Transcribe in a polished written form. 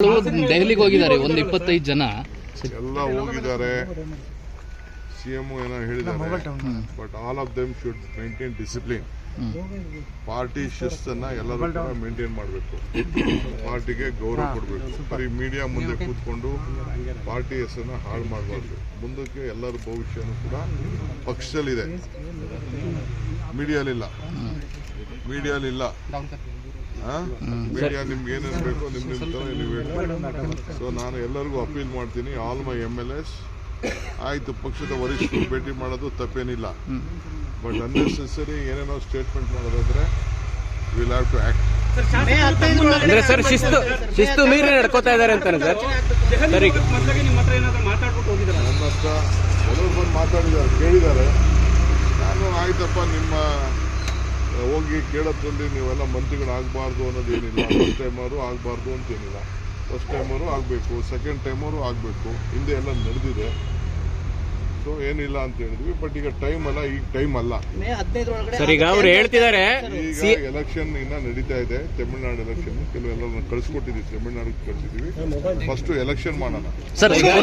ದೆಹಲಿಗೆ ಹೋಗಿದ್ದಾರೆ ಒಂದು 25 ಜನ ಎಲ್ಲ ಹೋಗಿದ್ದಾರೆ. ಸಿಎಂ ಏನೋ ಹೇಳಿದ್ದಾರೆ. But all of them should maintain discipline. Party ಶಿಸ್ತನ್ನ ಎಲ್ಲರೂ ಕೂಡ ಮೇಂಟೈನ್ ಮಾಡಬೇಕು. ಪಾರ್ಟಿಗೆ ಗೌರವ ಕೊಡಬೇಕು. ಬರೀ ಮೀಡಿಯಾ ಮುಂದೆ ಕೂತ್ಕೊಂಡು ಪಾರ್ಟಿ ಹೆಸರನ್ನ ಹಾಳು ಮಾಡಬಾರ್ದು. ಮುಂದಕ್ಕೆ ಎಲ್ಲರ ಭವಿಷ್ಯನೂ ಕೂಡ ಪಕ್ಷದಲ್ಲಿದೆ, ಮೀಡಿಯಾಲಿಲ್ಲ. ಮೀಡಿಯಾ ನಿಮ್ಗೆ ಏನೇನು ಬೇಕೋ ನಿಮ್ಮ ತರ ನೀವು ಹೇಳಿ. ಸೊ ನಾನು ಎಲ್ಲರಿಗೂ ಅಪೀಲ್ ಮಾಡ್ತೀನಿ, ಆಲ್ ಮೈ MLAs, ಆಯ್ತು ಪಕ್ಷದ ವರಿಷ್ಠರು ಭೇಟಿ ಮಾಡೋದು ತಪ್ಪೇನಿಲ್ಲ. ಬಟ್ ಅನ್ನೆಸೆಸರಿ ಏನೇನೋ ಸ್ಟೇಟ್ಮೆಂಟ್ ಮಾಡೋದಾದ್ರೆ ವಿಲ್ ಹ್ಯಾವ್ ಟು ಆಕ್ಟ್. ಅಂದ್ರೆ ಸರ್ ಶಿಸ್ತು ಮೀರಿ ನಡ್ಕೋತಾ ಇದ್ದಾರೆ ಅಂತಾನೆ ಸರ್. ನನ್ನ ಹತ್ರ ಎಲ್ಲರೂ ಬಂದು ಮಾತಾಡಿದ್ದಾರೆ, ಕೇಳಿದ್ದಾರೆ. ನಾನು ಆಯ್ತಪ್ಪ ನಿಮ್ಮ ಹೋಗಿ ಕೇಳೋದ್ರಲ್ಲಿ ನೀವೆಲ್ಲ ಮಂತ್ರಿಗಳಾಗಬಾರ್ದು ಅನ್ನೋದೇನಿಲ್ಲ. ಫಸ್ಟ್ ಟೈಮರು ಆಗಬಾರ್ದು ಅಂತೇನಿಲ್ಲ. ಫಸ್ಟ್ ಟೈಮರು ಆಗಬೇಕು, ಸೆಕೆಂಡ್ ಟೈಮರು ಆಗಬೇಕು. ಹಿಂದೆ ಎಲ್ಲ ನಡೆದಿದೆ. ಸೊ ಏನಿಲ್ಲ ಅಂತ ಹೇಳಿದ್ವಿ. ಬಟ್ ಈಗ ಟೈಮ್ ಅಲ್ಲ, ಈಗ ಟೈಮ್ ಅಲ್ಲ ಸರ್. ಈಗ ಅವ್ರು ಹೇಳ್ತಿದ್ದಾರೆ ಈಗ ಎಲೆಕ್ಷನ್ ಇನ್ನ ನಡೀತಾ ಇದೆ. ತಮಿಳುನಾಡು ಎಲೆಕ್ಷನ್ ಕೆಲವೆಲ್ಲ ಕಳಿಸ್ಕೊಟ್ಟಿದ್ದೀವಿ, ತಮಿಳುನಾಡಿಗೆ ಕಳಿಸಿದೀವಿ. ಫಸ್ಟ್ ಎಲೆಕ್ಷನ್ ಮಾಡೋಣ ಸರ್.